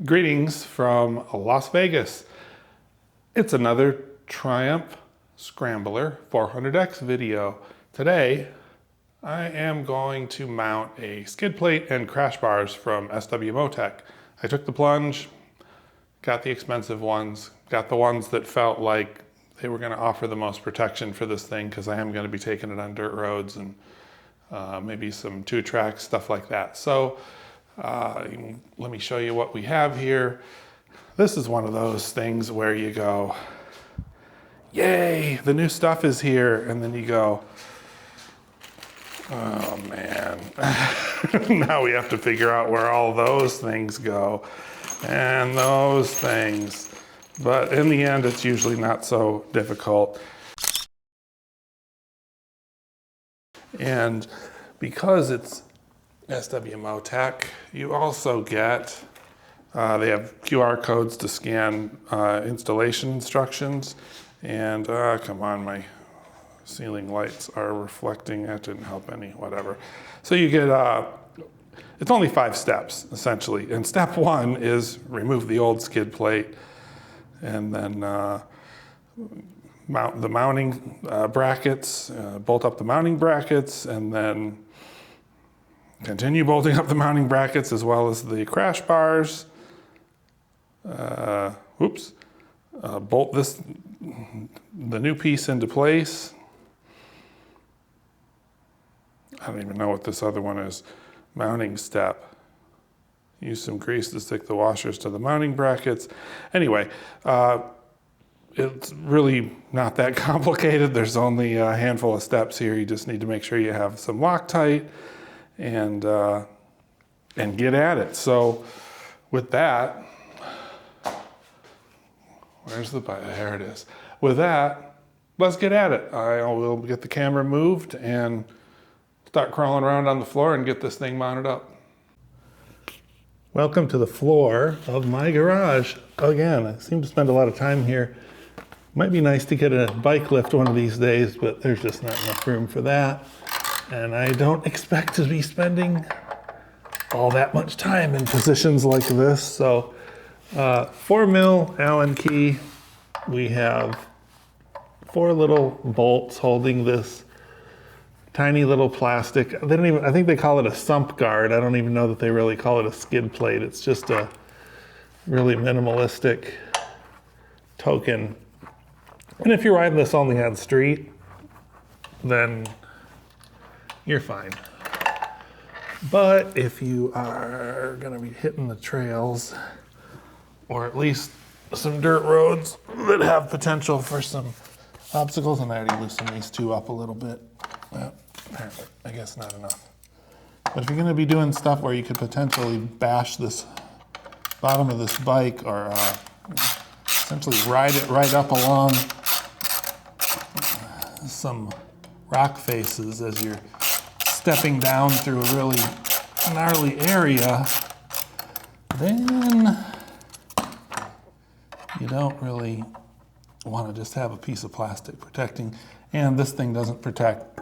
Greetings from Las Vegas. It's another Triumph Scrambler 400X video. Today, I am going to mount a skid plate and crash bars from SW-Motech. I took the plunge, got the expensive ones, got the ones that felt like they were going to offer the most protection for this thing because I am going to be taking it on dirt roads and maybe some 2-track, stuff like that. So let me show you what we have here. This is one of those things where you go, yay, the new stuff is here. And then you go, oh man, now we have to figure out where all those things go and those things. But in the end, it's usually not so difficult. And because it's SW-Motech, you also get, they have QR codes to scan installation instructions. And come on, my ceiling lights are reflecting. That didn't help any, whatever. So you get, it's only 5 steps, essentially. And step 1 is remove the old skid plate and then mount the mounting brackets, bolt up the mounting brackets, and then continue bolting up the mounting brackets as well as the crash bars. Bolt the new piece into place. I don't even know what this other one is. Mounting step. Use some grease to stick the washers to the mounting brackets. Anyway, it's really not that complicated. There's only a handful of steps here. You just need to make sure you have some Loctite and get at it. So with that, where's the button? There it is. With that, let's get at it. I will get the camera moved and start crawling around on the floor and get this thing mounted up. Welcome to the floor of my garage. Again, I seem to spend a lot of time here. Might be nice to get a bike lift one of these days, but there's just not enough room for that. And I don't expect to be spending all that much time in positions like this. So 4mm Allen key. We have 4 little bolts holding this tiny little plastic. They don't even, I think they call it a sump guard. I don't even know that they really call it a skid plate. It's just a really minimalistic token. And if you're riding this only on street, then you're fine. But if you are gonna be hitting the trails, or at least some dirt roads that have potential for some obstacles, and I already loosened these 2 up a little bit. Apparently, I guess not enough. But if you're gonna be doing stuff where you could potentially bash this bottom of this bike or essentially ride it right up along some rock faces as you're stepping down through a really gnarly area, then you don't really want to just have a piece of plastic protecting. And this thing doesn't protect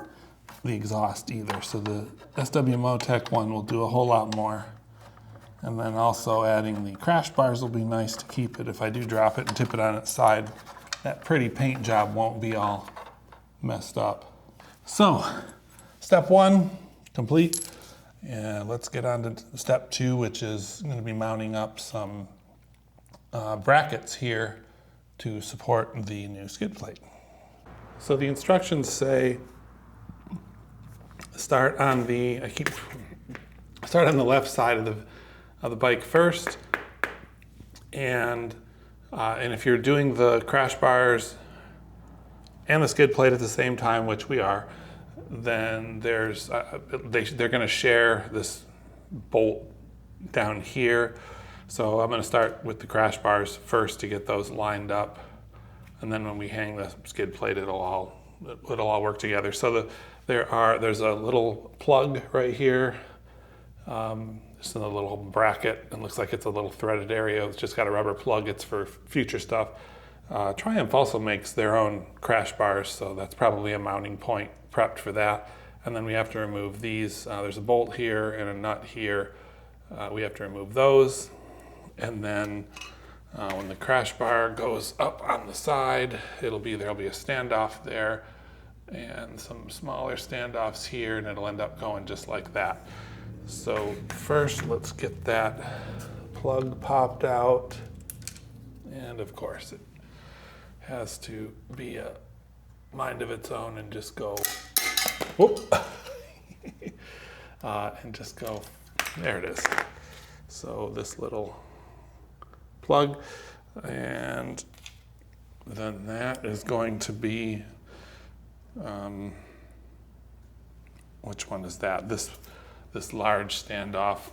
the exhaust either. So the SW-Motech one will do a whole lot more. And then also adding the crash bars will be nice to keep it if I do drop it and tip it on its side. That pretty paint job won't be all messed up. So, step 1, complete. And let's get on to step 2, which is going to be mounting up some brackets here to support the new skid plate. So the instructions say start on the left side of the bike first, and if you're doing the crash bars and the skid plate at the same time, which we are, then there's they're going to share this bolt down here. So I'm going to start with the crash bars first to get those lined up, and then when we hang the skid plate, it'll all work together. So there's a little plug right here. Just in a little bracket, and looks like it's a little threaded area. It's just got a rubber plug. It's for future stuff. Triumph also makes their own crash bars, so that's probably a mounting point prepped for that. And then we have to remove these. There's a bolt here and a nut here. We have to remove those. And then when the crash bar goes up on the side, there'll be a standoff there and some smaller standoffs here, and it'll end up going just like that. So first, let's get that plug popped out. And of course, it has to be a mind of its own and just go, whoop, and just go, there it is. So this little plug, and then that is going to be, which one is that? This large standoff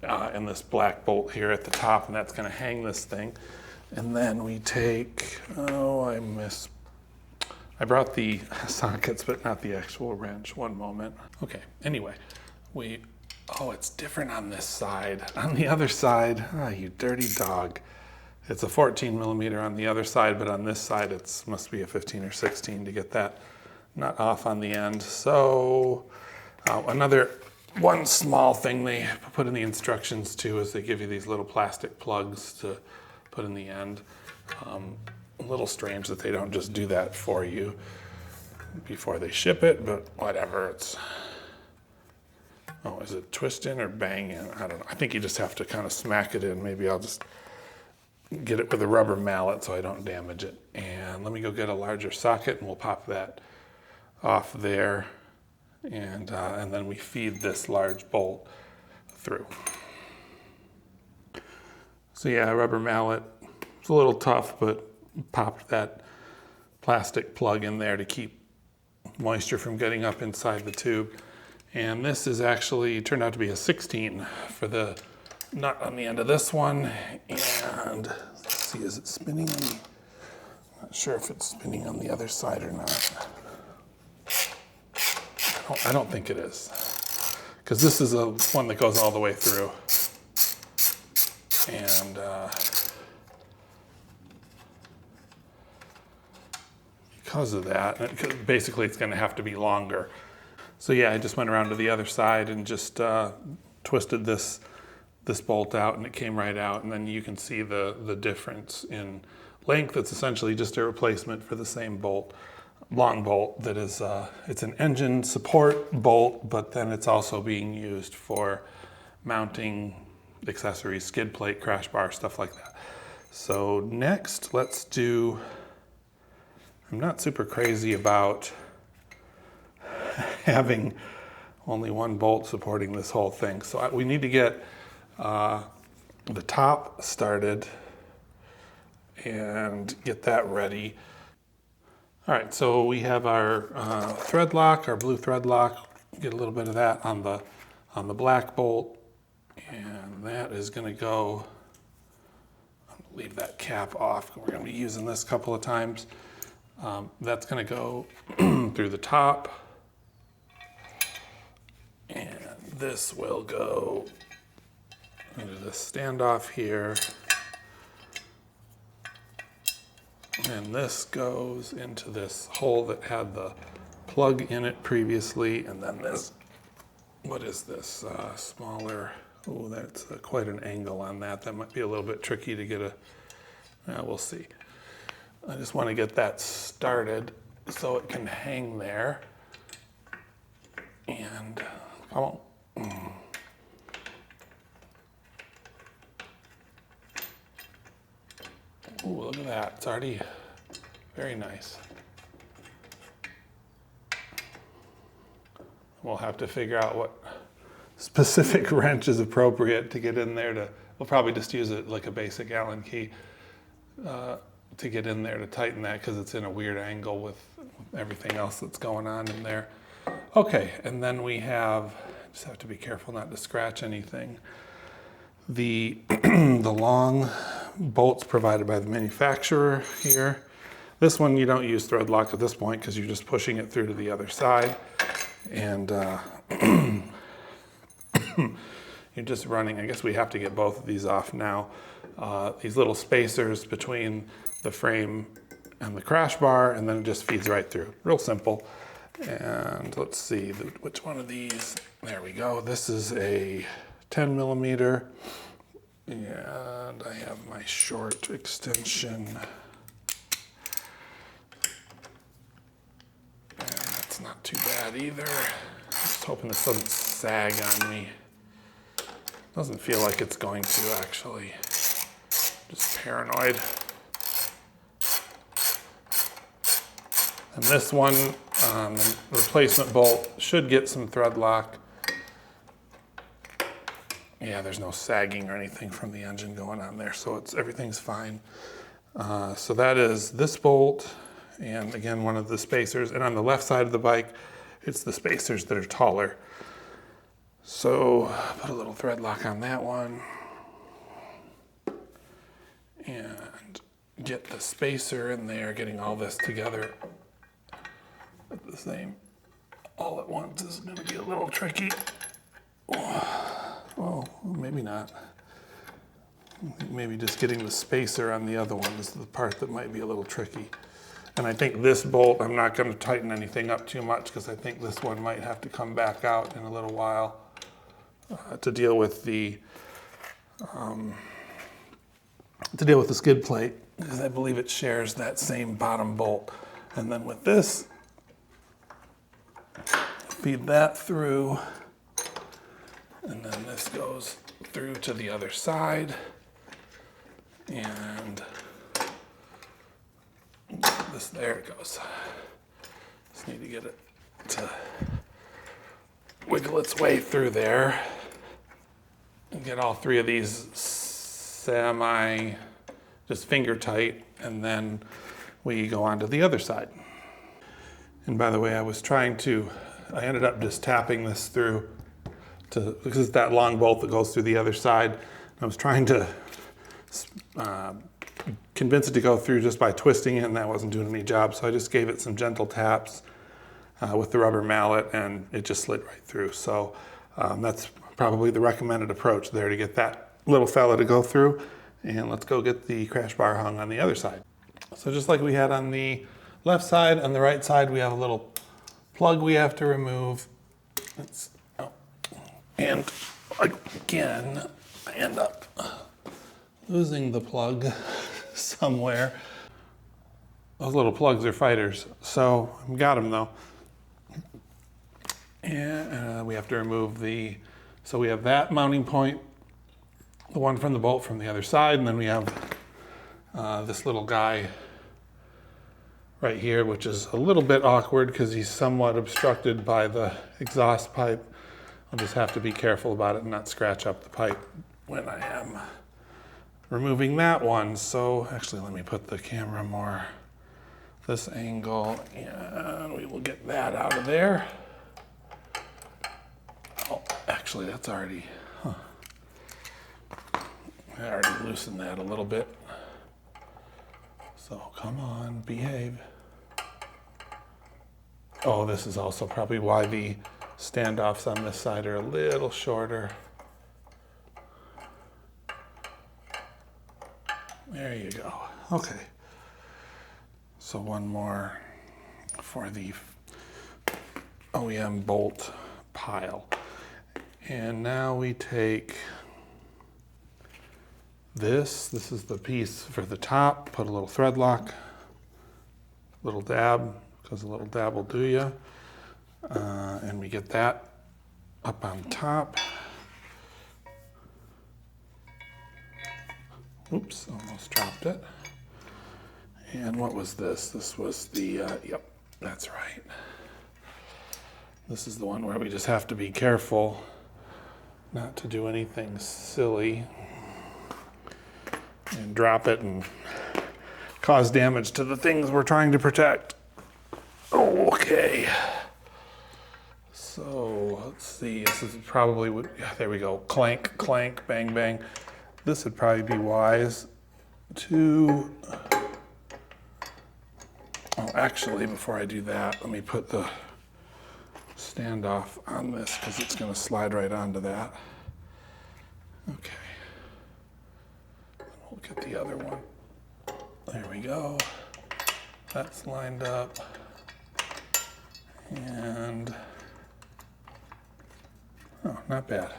and this black bolt here at the top, and that's going to hang this thing. And then we take, I brought the sockets, but not the actual wrench. One moment. Okay, anyway, it's different on this side. On the other side, you dirty dog. It's a 14 millimeter on the other side, but on this side, it must be a 15 or 16 to get that nut off on the end. So one small thing they put in the instructions too is they give you these little plastic plugs to put in the end. A little strange that they don't just do that for you before they ship it, but whatever. Is it twist in or bang in? I don't know. I think you just have to kind of smack it in. Maybe I'll just get it with a rubber mallet so I don't damage it. And let me go get a larger socket and we'll pop that off there. And then we feed this large bolt through. So yeah, rubber mallet. It's a little tough, but popped that plastic plug in there to keep moisture from getting up inside the tube. And this is actually turned out to be a 16 for the nut on the end of this one. And let's see, is it spinning? I'm not sure if it's spinning on the other side or not. I don't think it is, because this is a one that goes all the way through. And because of that, basically it's going to have to be longer. So yeah, I just went around to the other side and just twisted this bolt out, and it came right out. And then you can see the difference in length. It's essentially just a replacement for the same bolt, long bolt that is, it's an engine support bolt, but then it's also being used for mounting accessories, skid plate, crash bar, stuff like that. So next, let's do, I'm not super crazy about having only one bolt supporting this whole thing. So we need to get the top started and get that ready. All right, so we have our thread lock, our blue thread lock. Get a little bit of that on the black bolt, and that is going to go. I'm going to leave that cap off. We're going to be using this a couple of times. That's going to go through the top, and this will go into the standoff here. And this goes into this hole that had the plug in it previously. And then this, what is this? Smaller, oh, that's quite an angle on that. That might be a little bit tricky to get we'll see. I just want to get that started so it can hang there. And come on. Ooh, look at that. It's already very nice. We'll have to figure out what specific wrench is appropriate to get in there. We'll probably just use it like a basic Allen key to get in there to tighten that, because it's in a weird angle with everything else that's going on in there. Okay, and then we just have to be careful not to scratch anything. The long bolts provided by the manufacturer here. This one you don't use thread lock at this point because you're just pushing it through to the other side, and you're just running. I guess we have to get both of these off now. These little spacers between the frame and the crash bar, and then it just feeds right through. Real simple. And let's see which one of these. There we go. This is a 10 millimeter. And I have my short extension. And that's not too bad either. Just hoping this doesn't sag on me. Doesn't feel like it's going to actually. Just paranoid. And this one, the replacement bolt should get some thread lock. Yeah, there's no sagging or anything from the engine going on there, so everything's fine. So that is this bolt, and again, one of the spacers. And on the left side of the bike, it's the spacers that are taller. So put a little thread lock on that one. And get the spacer in there, getting all this together at the same, all at once is gonna be a little tricky. Well, maybe not. Maybe just getting the spacer on the other one is the part that might be a little tricky. And I think this bolt, I'm not gonna tighten anything up too much because I think this one might have to come back out in a little while to deal with the skid plate, because I believe it shares that same bottom bolt. And then with this, feed that through, and then this goes through to the other side, and this, there it goes. Just need to get it to wiggle its way through there and get all three of these just finger tight, and then we go on to the other side. And by the way, I ended up just tapping this through because it's that long bolt that goes through the other side. I was trying to convince it to go through just by twisting it, and that wasn't doing any job. So I just gave it some gentle taps with the rubber mallet, and it just slid right through. So that's probably the recommended approach there to get that little fella to go through. And let's go get the crash bar hung on the other side. So just like we had on the left side, on the right side we have a little plug we have to remove. And again, I end up losing the plug somewhere. Those little plugs are fighters, so I've got them though. And we have to remove so we have that mounting point, the one from the bolt from the other side, and then we have this little guy right here, which is a little bit awkward because he's somewhat obstructed by the exhaust pipe. I'll just have to be careful about it and not scratch up the pipe when I am removing that one. So actually, let me put the camera more this angle, and we will get that out of there. Oh, actually, that's already, I already loosened that a little bit. So come on, behave. Oh, this is also probably why the standoffs on this side are a little shorter. There you go. Okay. So one more for the OEM bolt pile. And now we take this is the piece for the top, put a little thread lock, little dab, because a little dab will do you. And we get that up on top. Oops, almost dropped it. And what was this? This was the, yep, that's right. This is the one where we just have to be careful not to do anything silly and drop it and cause damage to the things we're trying to protect. Okay. So let's see, this is probably, there we go, clank, clank, bang, bang. This would probably be wise to, oh, actually, before I do that, let me put the standoff on this because it's going to slide right onto that. Okay. We'll get the other one. There we go. That's lined up. And, oh, not bad.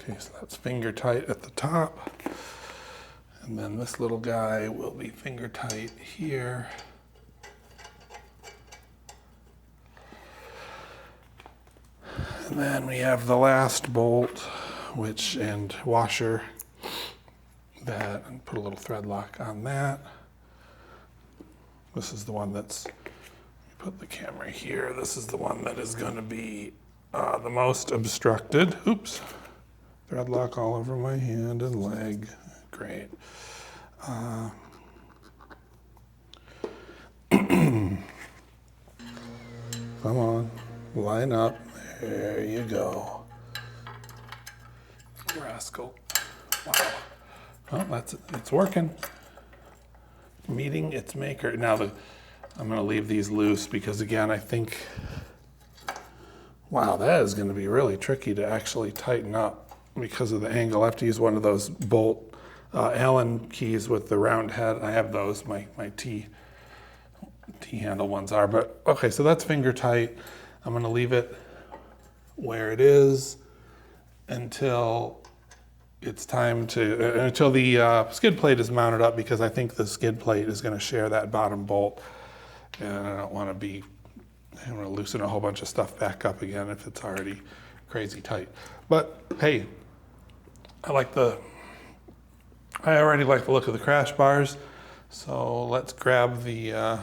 Okay, so that's finger tight at the top. And then this little guy will be finger tight here. And then we have the last bolt, and washer, that, and put a little thread lock on that. This is the one that's, put the camera here. This is the one that is going to be the most obstructed. Oops. Thread lock all over my hand and leg. Great. Come on, line up. There you go. Rascal. Wow. Well, it's working. Meeting its maker. Now I'm going to leave these loose because, again, I think, wow, that is going to be really tricky to actually tighten up because of the angle. I have to use one of those bolt Allen keys with the round head. I have those, my T-handle ones are. But okay, so that's finger tight. I'm going to leave it where it is until it's time to, until the skid plate is mounted up, because I think the skid plate is going to share that bottom bolt. And I don't want to be, I want to loosen a whole bunch of stuff back up again if it's already crazy tight. But hey, I already like the look of the crash bars. So let's grab the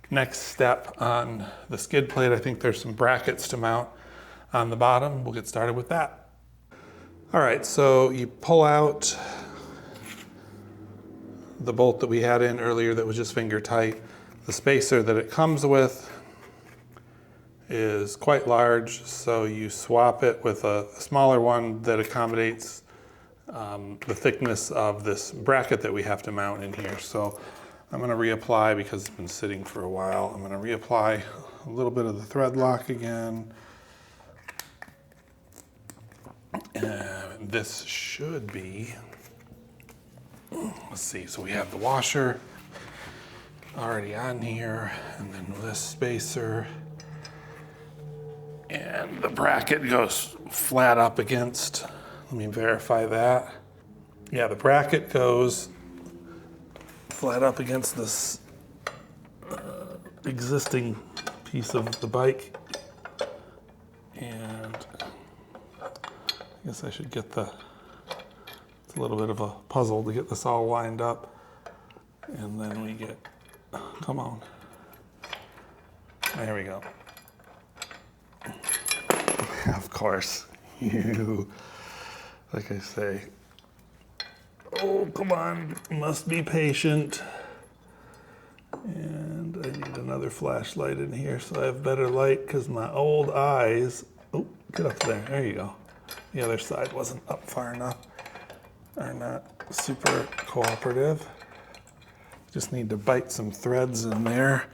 next step on the skid plate. I think there's some brackets to mount on the bottom. We'll get started with that. All right, so you pull out the bolt that we had in earlier that was just finger tight. The spacer that it comes with is quite large, so you swap it with a smaller one that accommodates the thickness of this bracket that we have to mount in here. So I'm going to reapply, because it's been sitting for a while, I'm going to reapply a little bit of the thread lock again. And this should be, let's see, so we have the washer already on here, and then this spacer, and the bracket goes flat up against, let me verify that. Yeah, the bracket goes flat up against this existing piece of the bike, and I guess I should get it's a little bit of a puzzle to get this all lined up. And then we get, come on. There we go. Of course, like I say, oh, come on, must be patient. And I need another flashlight in here so I have better light, because my old eyes, oh, get up there you go. The other side wasn't up far enough, are not super cooperative. Just need to bite some threads in there,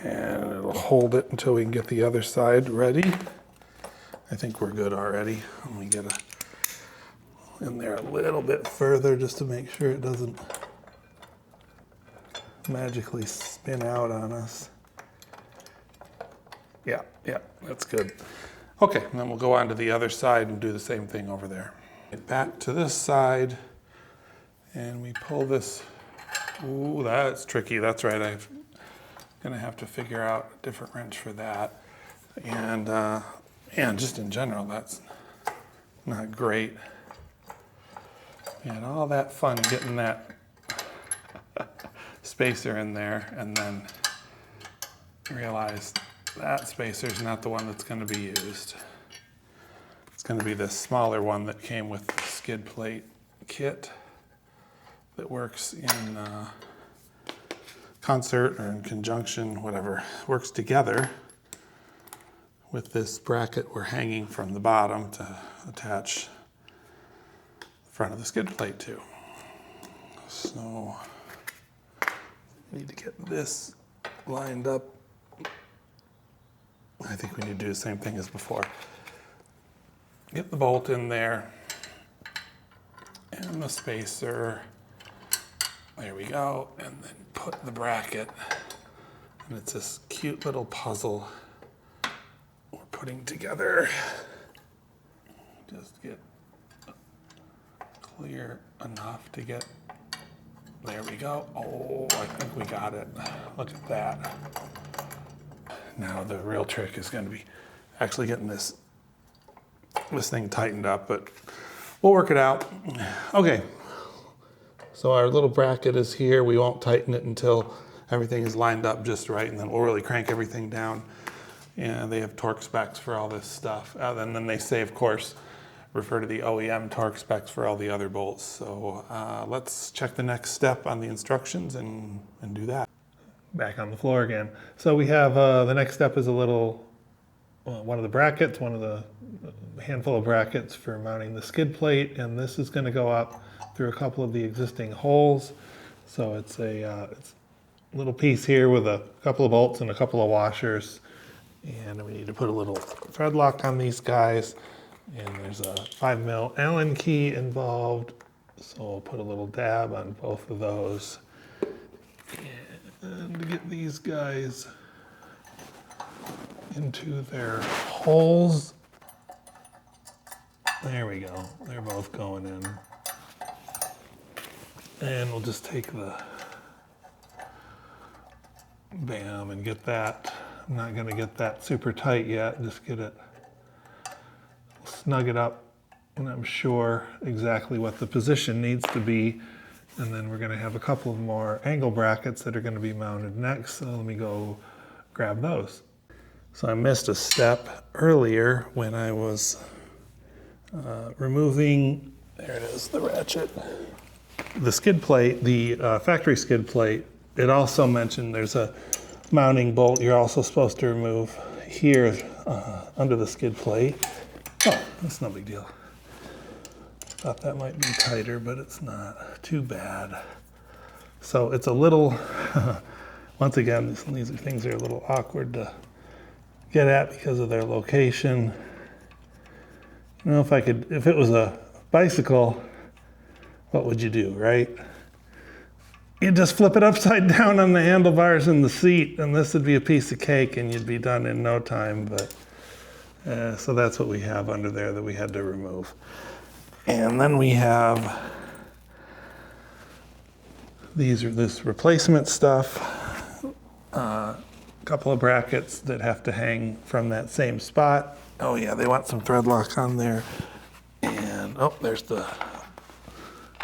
and it'll hold it until we can get the other side ready. I think we're good already. Let me get in there a little bit further just to make sure it doesn't magically spin out on us. Yeah, that's good. Okay, and then we'll go on to the other side and do the same thing over there. Get back to this side, and we pull this. Ooh, that's tricky. That's right. I'm gonna have to figure out a different wrench for that. And just in general, that's not great. We had all that fun getting that spacer in there, and then realized that spacer is not the one that's going to be used. It's going to be this smaller one that came with the skid plate kit that works in concert or in conjunction, whatever, works together with this bracket we're hanging from the bottom to attach the front of the skid plate to. So I need to get this lined up. I think we need to do the same thing as before. Get the bolt in there and the spacer. There we go. And then put the bracket. And it's this cute little puzzle we're putting together. Just get clear enough to get, there we go. Oh, I think we got it. Look at that. Now the real trick is going to be actually getting this thing tightened up, but we'll work it out. Okay, so our little bracket is here. We won't tighten it until everything is lined up just right, and then we'll really crank everything down. And they have torque specs for all this stuff. And then they say, of course, refer to the OEM torque specs for all the other bolts. So let's check the next step on the instructions and do that. Back on the floor again. So we have the next step is a little, one of the brackets, one of the handful of brackets for mounting the skid plate. And this is going to go up through a couple of the existing holes. So it's a little piece here with a couple of bolts and a couple of washers. And we need to put a little thread lock on these guys. And there's a 5mm Allen key involved. So we'll put a little dab on both of those. And to get these guys into their holes. There we go. They're both going in. And we'll just take the bam and get that. I'm not going to get that super tight yet. Just get it, snug it up, and I'm sure exactly what the position needs to be. And then we're going to have a couple of more angle brackets that are going to be mounted next. So let me go grab those. So I missed a step earlier when I was removing, there it is, the ratchet. The skid plate, the factory skid plate, it also mentioned there's a mounting bolt you're also supposed to remove here under the skid plate. Oh, that's no big deal. Thought that might be tighter, but it's not too bad. So it's a little, once again, these things are a little awkward to get at because of their location. You know, if it was a bicycle, what would you do, right? You'd just flip it upside down on the handlebars in the seat, and this would be a piece of cake, and you'd be done in no time. But so that's what we have under there that we had to remove. And then we have this replacement stuff, a couple of brackets that have to hang from that same spot. Oh yeah, they want some thread lock on there. And oh, there's the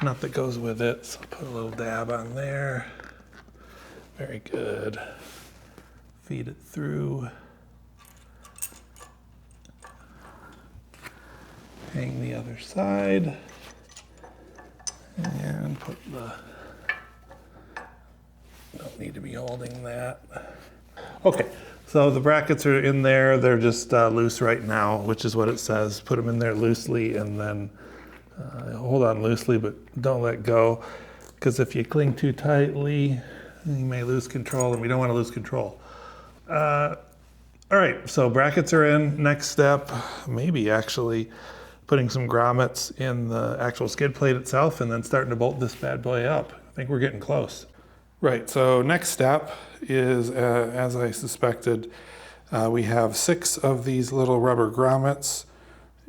nut that goes with it. So put a little dab on there. Very good. Feed it through. Hang the other side. And put the, don't need to be holding that. Okay, so the brackets are in there. They're just loose right now, which is what it says. Put them in there loosely and then hold on loosely, but don't let go, because if you cling too tightly, you may lose control, and we don't want to lose control. All right, so brackets are in. Next step, maybe actually putting some grommets in the actual skid plate itself and then starting to bolt this bad boy up. I think we're getting close. Right, so next step is, as I suspected, we have 6 of these little rubber grommets,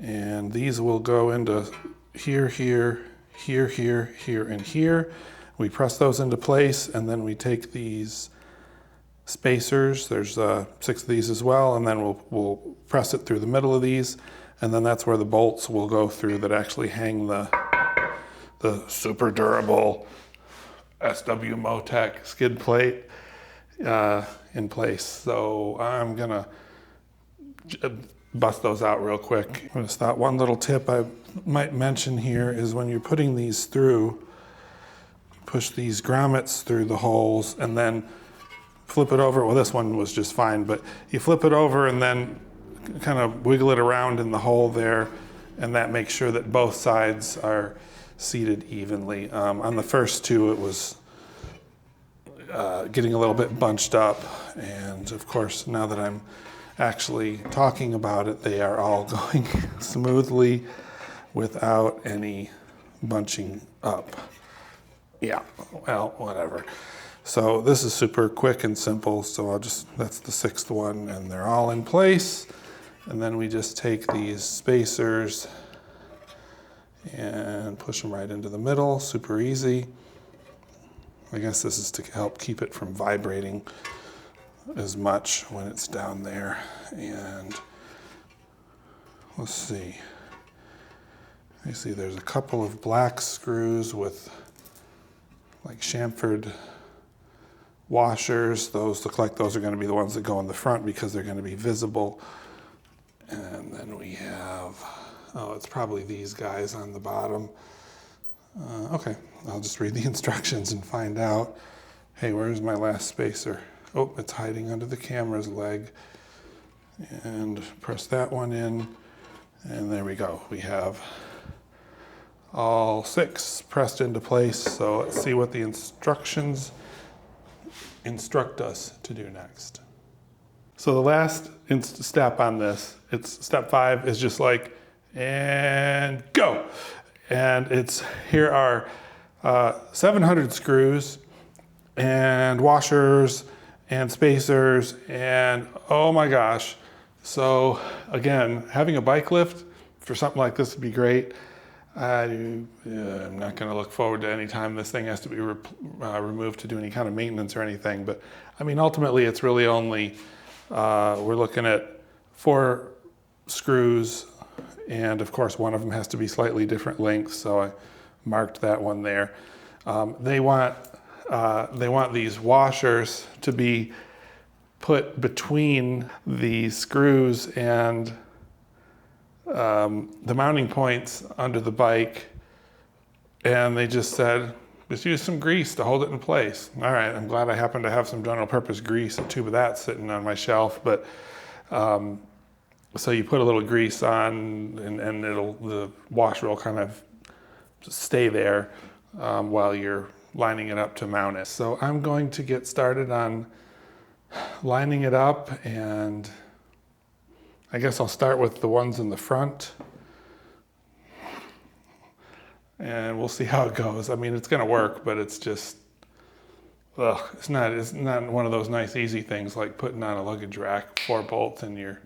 and these will go into here, here, here, here, here, and here. We press those into place, and then we take these spacers, there's 6 of these as well, and then we'll press it through the middle of these, and then that's where the bolts will go through that actually hang the super durable SW-Motech skid plate in place. So I'm gonna bust those out real quick. I just thought one little tip I might mention here is when you're putting these through, push these grommets through the holes and then flip it over. Well, this one was just fine, but you flip it over and then kind of wiggle it around in the hole there, and that makes sure that both sides are seated evenly. On the first 2, it was getting a little bit bunched up, and of course, now that I'm actually talking about it, they are all going smoothly without any bunching up. Yeah, well, whatever. So this is super quick and simple, so that's the 6th one, and they're all in place. And then we just take these spacers and push them right into the middle, super easy. I guess this is to help keep it from vibrating as much when it's down there. And let's see. You see there's a couple of black screws with like chamfered washers. Those look like those are going to be the ones that go in the front because they're going to be visible. And then we have, oh, it's probably these guys on the bottom. Okay, I'll just read the instructions and find out. Hey, where's my last spacer? Oh, it's hiding under the camera's leg. And press that one in, and there we go. We have all 6 pressed into place. So let's see what the instructions instruct us to do next. So the last step on this, it's step 5, is just like, and go. And it's, here are 700 screws and washers and spacers, and oh my gosh. So again, having a bike lift for something like this would be great. I'm not going to look forward to any time this thing has to be removed to do any kind of maintenance or anything. But I mean, ultimately, it's really only, we're looking at 4 screws, and of course, one of them has to be slightly different lengths. So I marked that one there. They want these washers to be put between the screws and the mounting points under the bike, and they just said, just use some grease to hold it in place. All right, I'm glad I happen to have some general purpose grease, a tube of that sitting on my shelf, but so you put a little grease on, and the washer will kind of stay there while you're lining it up to mount it. So I'm going to get started on lining it up, and I guess I'll start with the ones in the front, and we'll see how it goes. I mean, it's going to work, but it's just, ugh, it's not one of those nice easy things like putting on a luggage rack, 4 bolts, and you're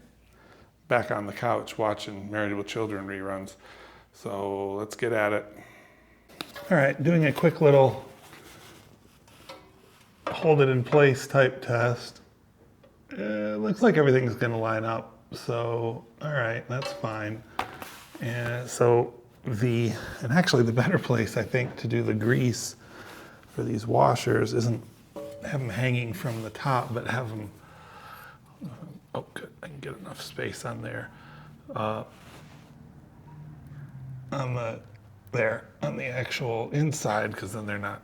back on the couch watching Married with Children reruns. So let's get at it. All right, doing a quick little hold it in place type test. Looks like everything's going to line up. So, all right, that's fine. And so and actually the better place, I think, to do the grease for these washers isn't have them hanging from the top, but have them, oh good, I can get enough space on there. On the actual inside, because then they're not,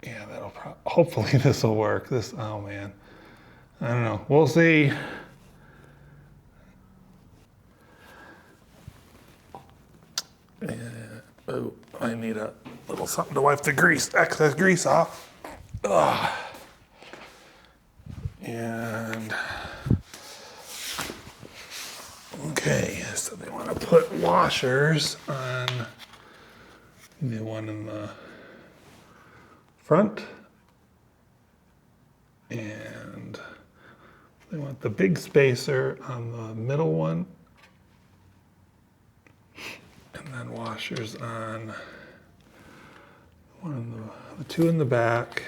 yeah, hopefully this will work. Oh man, I don't know, we'll see. Oh, I need a little something to wipe the excess grease off. Ugh. And okay, so they want to put washers on the one in the front, and they want the big spacer on the middle one, and then washers on the 2 in the back,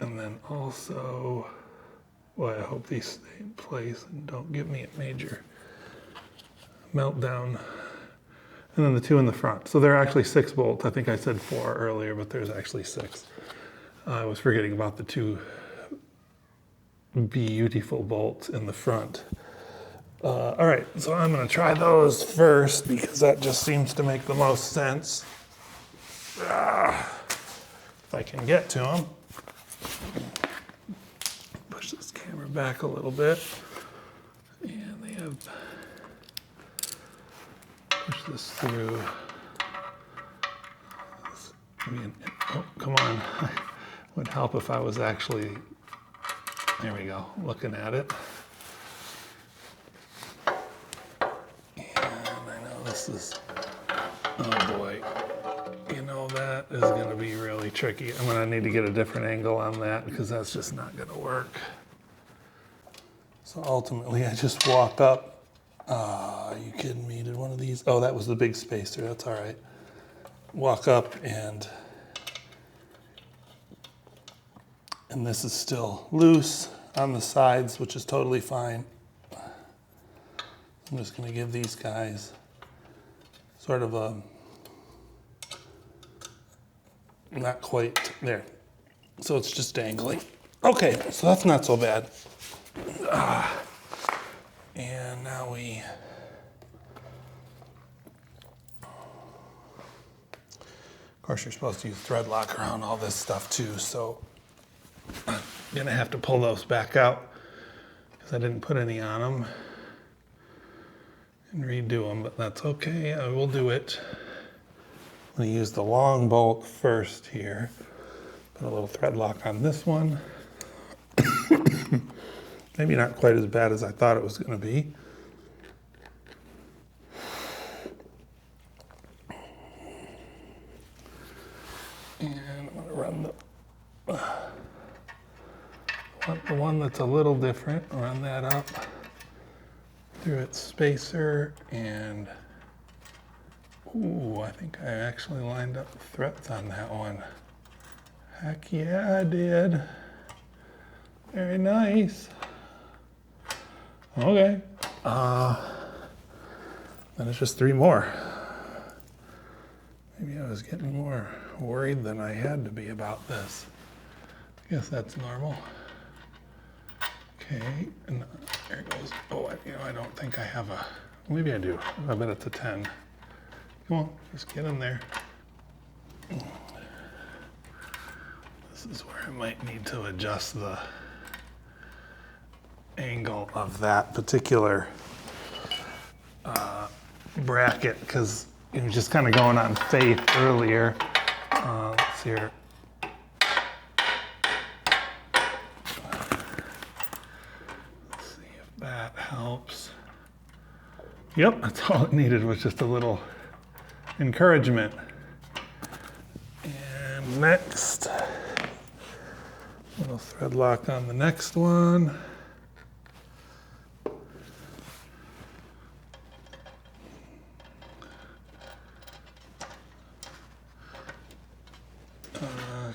and then also, well, I hope these stay in place and don't give me a major meltdown. And then the 2 in the front. So there are actually 6 bolts. I think I said 4 earlier, but there's actually 6. I was forgetting about the 2 beautiful bolts in the front. All right, so I'm gonna try those first because that just seems to make the most sense. If I can get to them. Push this camera back a little bit. And they have, push this through. Oh, come on. It would help if I was actually, there we go, looking at it. This is, oh boy, you know, that is going to be really tricky. I'm going to need to get a different angle on that because that's just not going to work. So ultimately I just walk up. Are you kidding me? Did one of these? Oh, that was the big spacer. That's all right. Walk up and this is still loose on the sides, which is totally fine. I'm just going to give these guys sort of a, not quite there. So it's just dangling. Okay, so that's not so bad. And now we, of course you're supposed to use thread lock around all this stuff too, so I'm gonna have to pull those back out because I didn't put any on them and redo them, but that's okay, I will do it. I'm gonna use the long bolt first here. Put a little thread lock on this one. Maybe not quite as bad as I thought it was gonna be. And I'm gonna run the one that's a little different, run that up through its spacer, and ooh, I think I actually lined up threads on that one. Heck yeah, I did. Very nice. Okay. Then it's just 3 more. Maybe I was getting more worried than I had to be about this. I guess that's normal. Okay, and there it goes. Oh, I don't think I have a, maybe I do. I bet it's a 10. Come on, just get in there. This is where I might need to adjust the angle of that particular bracket, because it was just kind of going on faith earlier. Let's see here. Let's see if that helps. Yep, that's all it needed, was just a little encouragement. And next, little thread lock on the next one.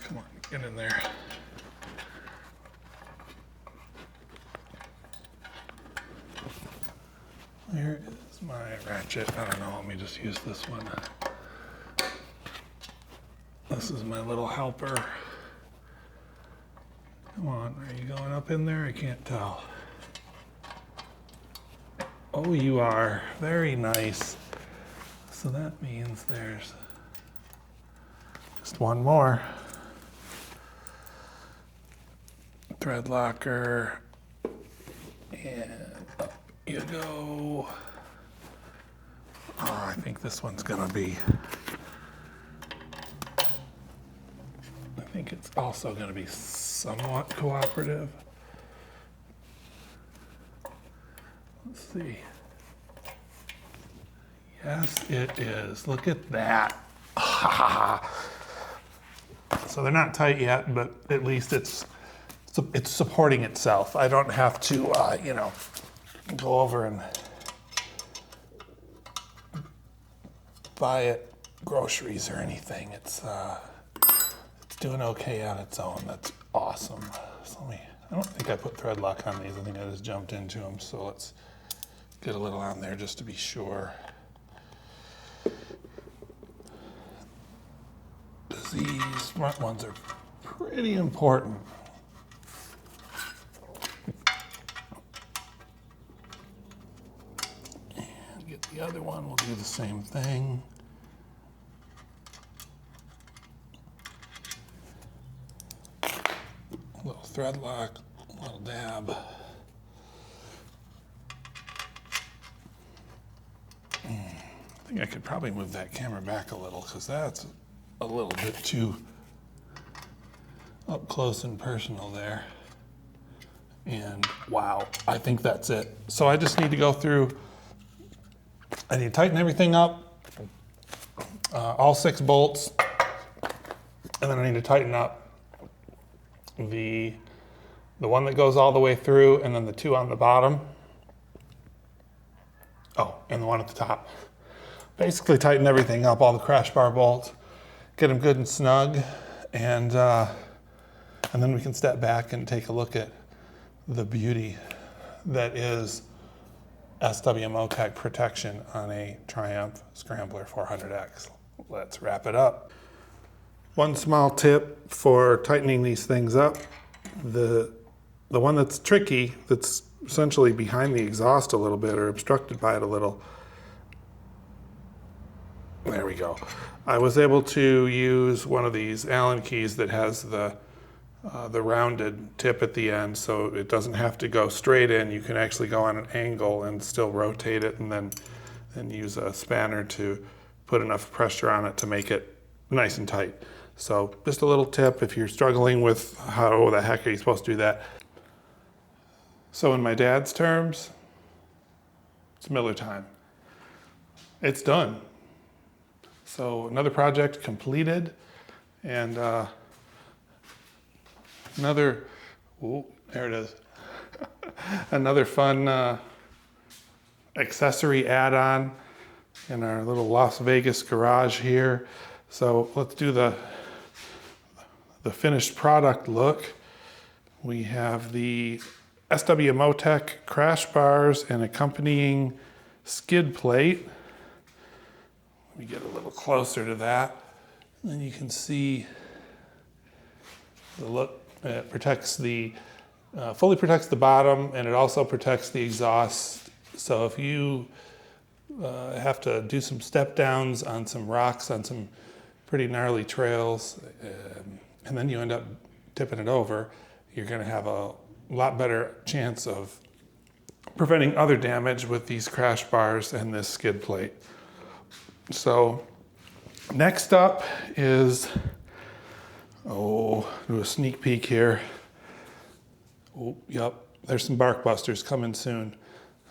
Come on, get in there. Where is my ratchet? I don't know, let me just use this one. This is my little helper. Come on, are you going up in there? I can't tell. Oh, you are. Very nice. So that means there's just one more. Thread locker. And up you go. Oh, I think this one's gonna be, I think it's also gonna be somewhat cooperative. Let's see. Yes, it is. Look at that. So they're not tight yet, but at least it's supporting itself. I don't have to, go over and buy it groceries or anything. It's doing okay on its own. That's awesome. So I don't think I put thread lock on these. I think I just jumped into them. So let's get a little on there just to be sure. These front ones are pretty important. And get the other one, we'll do the same thing. A little thread lock, a little dab. I think I could probably move that camera back a little because that's a little bit too up close and personal there. And wow, I think that's it. So I just need to go through, I need to tighten everything up, all 6 bolts, and then I need to tighten up the the one that goes all the way through, and then the two on the bottom. Oh, and the one at the top. Basically tighten everything up, all the crash bar bolts, get them good and snug, and then we can step back and take a look at the beauty that is SW-Motech protection on a Triumph Scrambler 400X. Let's wrap it up. One small tip for tightening these things up. The one that's tricky, that's essentially behind the exhaust a little bit or obstructed by it a little. There we go. I was able to use one of these Allen keys that has the rounded tip at the end, so it doesn't have to go straight in. You can actually go on an angle and still rotate it, and then use a spanner to put enough pressure on it to make it nice and tight. So just a little tip if you're struggling with how the heck are you supposed to do that. So in my dad's terms, it's Miller time. It's done. So another project completed, and another, oh, there it is. Another fun accessory add-on in our little Las Vegas garage here. So let's do the finished product look. We have the SW-Motech crash bars and accompanying skid plate. Let me get a little closer to that. And then you can see the look. It protects fully protects the bottom, and it also protects the exhaust. So if you have to do some step downs on some rocks, on some pretty gnarly trails, and then you end up tipping it over, you're going to have a lot better chance of preventing other damage with these crash bars and this skid plate. So next up is, do a sneak peek here. Oh, yep, there's some bark busters coming soon.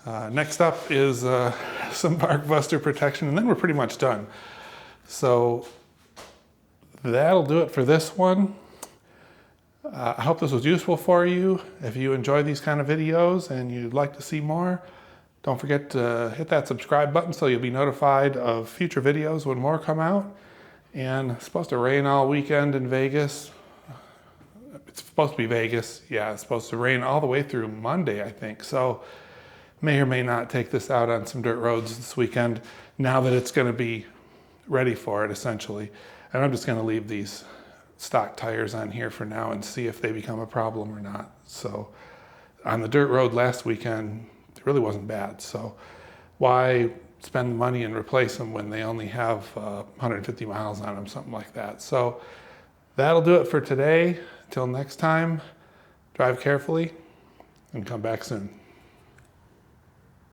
Next up is some bark buster protection, and then we're pretty much done. So that'll do it for this one. I hope this was useful for you. If you enjoy these kind of videos and you'd like to see more, don't forget to hit that subscribe button so you'll be notified of future videos when more come out. And it's supposed to rain all weekend in Vegas. It's supposed to be Vegas. Yeah, it's supposed to rain all the way through Monday, I think. So may or may not take this out on some dirt roads this weekend now that it's going to be ready for it, essentially. And I'm just going to leave these stock tires on here for now and see if they become a problem or not. So on the dirt road last weekend, it really wasn't bad. So why spend the money and replace them when they only have 150 miles on them, something like that. So that'll do it for today. Till next time, drive carefully and come back soon.